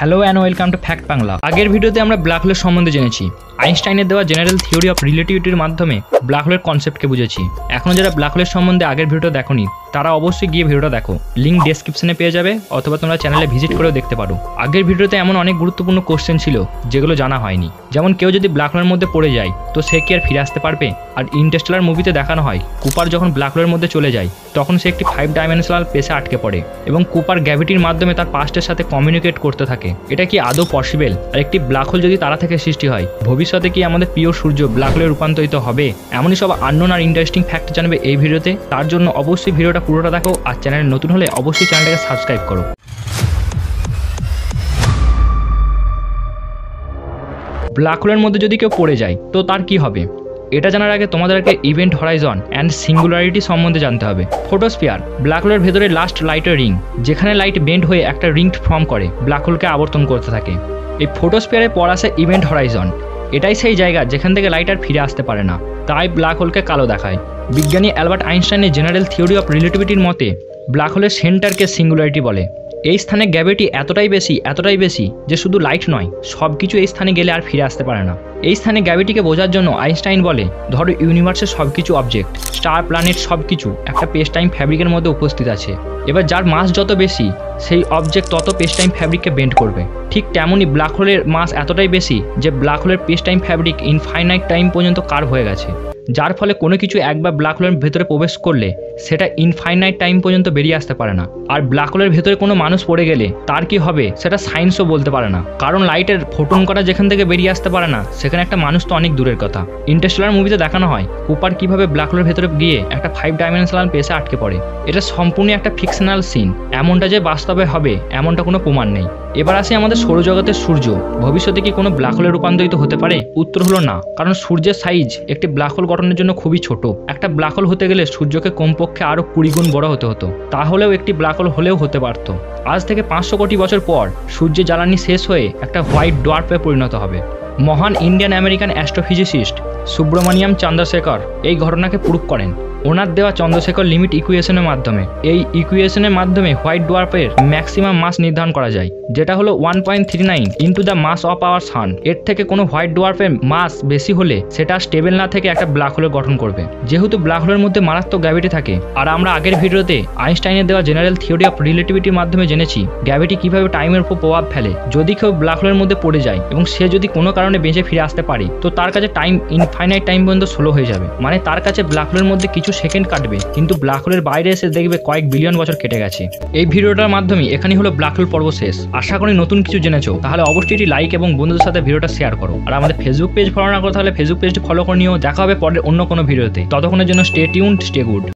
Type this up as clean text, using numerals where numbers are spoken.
Hello and welcome to fact Bangla. আগের ভিডিওতে আমরা ব্ল্যাক হোলের সম্বন্ধে জেনেছি। আইনস্টাইনের দেওয়া জেনারেল থিওরি অফ রিলেটিভিটির মাধ্যমে ব্ল্যাক হোলের কনসেপ্টকে বুঝেছি। এখনও যারা ব্ল্যাক হোলের সম্বন্ধে আগের ভিডিওটা দেখোনি তারা অবশ্যই গিয়ে ভিডিওটা দেখো, লিঙ্ক ডেসক্রিপশনে পেয়ে যাবে, অথবা তোমরা চ্যানেলে ভিজিট করেও দেখতে পারো। আগের ভিডিওতে এমন অনেক গুরুত্বপূর্ণ কোশ্চেন ছিল যেগুলো জানা হয়নি, যেমন কেউ যদি ব্ল্যাক হোলের মধ্যে পড়ে যায় তো সে কি আর ফিরে আসতে পারবে? আর ইন্টারস্টেলার মুভিতে দেখানো হয় কুপার যখন ব্ল্যাক হোলের মধ্যে চলে যায় তখন সে একটি 5 ডাইমেনশনাল স্পেসে আটকে পড়ে এবং কুপার গ্র্যাভিটির মাধ্যমে তার পাস্টের সাথে কমিউনিকেট করতে থাকে। এটা কি আদৌ পসিবল? আর একটি ব্ল্যাক হোল যদি তারা থেকে সৃষ্টি হয়, ভবিষ্যতে কি আমাদের প্রিয় সূর্য ব্ল্যাক হোলে রূপান্তরিত হবে? এমনই সব আননোন আর ইন্টারেস্টিং ফ্যাক্ট জানবে এই ভিডিওতে। তার জন্য অবশ্যই ভিডিওটা পুরোটা দেখো, আর চ্যানেলে নতুন হলে অবশ্যই চ্যানেলটাকে সাবস্ক্রাইব করো। ব্ল্যাক হোলের মধ্যে যদি কেউ পড়ে যায় তো তার কি হবে? এটা জানার আগে তোমাদেরকে ইভেন্ট হরাইজন অ্যান্ড সিঙ্গুলারিটি সম্বন্ধে জানতে হবে। ফটোস্ফিয়ার ব্ল্যাক হোলের ভেতরে লাস্ট লাইটের রিং, যেখানে লাইট বেন্ড হয়ে একটা রিং ফর্ম করে ব্ল্যাক হোলকে আবর্তন করতে থাকে। এই ফটোস্ফিয়ারে পর আসে ইভেন্ট হরাইজন। এটাই সেই জায়গা যেখান থেকে লাইট আর ফিরে আসতে পারে না, তাই ব্ল্যাক হোলকে কালো দেখায়। বিজ্ঞানী অ্যালবার্ট আইনস্টাইনের জেনারেল থিওরি অফ রিলেটিভিটির মতে ব্ল্যাক হোলের সেন্টারকে সিঙ্গুলারিটি বলে। এই স্থানে গ্র্যাভিটি এতটাই বেশি যে শুধু লাইট নয়, সব কিছু এই স্থানে গেলে আর ফিরে আসতে পারে না। এই স্থানে গ্র্যাভিটিকে বোঝার জন্য আইনস্টাইন বলে, ধরো ইউনিভার্সের সব কিছু অবজেক্ট, স্টার, প্ল্যানেট সব কিছু একটা স্পেস টাইম ফ্যাব্রিকের মধ্যে উপস্থিত আছে। এবার যার মাস যত বেশি সেই অবজেক্ট তত স্পেস টাইম ফ্যাব্রিককে বেন্ড করবে। ঠিক তেমনই ব্ল্যাক হোলের মাস এতটাই বেশি যে ব্ল্যাক হোলের space time fabric infinite time পর্যন্ত কার্ভ হয়ে গেছে, যার ফলে কোনো কিছু একবার ব্ল্যাক হোলের ভেতরে প্রবেশ করলে সেটা ইনফাইনাইট টাইম পর্যন্ত বেরিয়ে আসতে পারে না। আর ব্ল্যাক হোলের ভেতরে কোনো মানুষ পড়ে গেলে তার কি হবে সেটা সায়েন্সও বলতে পারে না, কারণ লাইটের ফোটন করা যেখান থেকে বেরিয়ে আসতে পারে না সেখানে একটা মানুষ তো অনেক দূরের কথা। ইন্টারস্টেলার মুভিতে দেখানো হয় কুপার কিভাবে ব্ল্যাক হোলের ভেতরে গিয়ে একটা 5 ডাইমেনশনাল স্পেসে আটকে পড়ে। এটা সম্পূর্ণ একটা ফিকশনাল সিন, এমনটা যে বাস্তবে হবে এমনটা কোনো প্রমাণ নেই। এবার আসি আমাদের সৌরজগতের সূর্য, ভবিষ্যতে কি কোনো ব্ল্যাক হোলে রূপান্তরিত হতে পারে? উত্তর হলো না, কারণ সূর্যের সাইজ একটি ব্ল্যাক হোল গঠনের জন্য খুবই ছোট। একটা ব্ল্যাক হোল হতে গেলে সূর্যকে কমপক্ষে আরও 20 গুণ বড় হতে হতো, তাহলেও একটি ব্ল্যাক হোল হলেও হতে পারত। আজ থেকে 500 কোটি বছর পর সূর্যের জ্বালানি শেষ হয়ে একটা হোয়াইট ডোয়ার্ফে পরিণত হবে। মহান Indian American astrophysicist Subrahmanyan Chandrasekhar এই ঘটনাকে প্রুভ করেন ওনার দেওয়া চন্দ্রশেখর লিমিট ইকুয়েশনের মাধ্যমে। এই ইকুয়েশনের মাধ্যমে হোয়াইট ডোয়ার্ফের ম্যাক্সিমাম মাস নির্ধারণ করা যায়, যেটা হলো 1.39 into the mass of our sun. এর থেকে কোনো হোয়াইট ডোয়ার্ফের মাস বেশি হলে সেটা স্টেবল না থেকে একটা ব্ল্যাক হোলের গঠন করবে। যেহেতু ব্ল্যাক হোলের মধ্যে মারাত্মক গ্র্যাভিটি থাকে, আর আমরা আগের ভিডিওতে আইনস্টাইনের দেওয়া জেনারেল থিওরি অফ রিলেটিভিটির মাধ্যমে জেনেছি গ্র্যাভিটি কিভাবে টাইমের উপর প্রভাব ফেলে। যদি কেউ ব্ল্যাক হোলের মধ্যে পড়ে যায় এবং সে যদি কোনো কারণে বেঁচে ফিরে আসতে পারে তো তার কাছে টাইম ইনফাইনাইট টাইম পর্যন্ত স্লো হয়ে যাবে, মানে তার কাছে ব্ল্যাক হোলের মধ্যে কিছু সেকেন্ড কাটবে কিন্তু ব্ল্যাক হোলের বাইরে এসে দেখবে কয়েক বিলিয়ন বছর কেটে গেছে। এই ভিডিওটার মাধ্যমে এখানেই হলো ব্ল্যাক হোল পর্ব শেষ। আশা করি নতুন কিছু জেনেছো, তাহলে অবশ্যই এটি লাইক এবং বন্ধুদের সাথে ভিডিওটা শেয়ার করো। আর আমাদের ফেসবুক পেজ ফলো না করো তাহলে ফেসবুক পেজটি ফলো করে নিও। দেখা হবে পরের অন্য কোনো ভিডিওতে, ততক্ষণের জন্য স্টে টিউনড, স্টে গুড।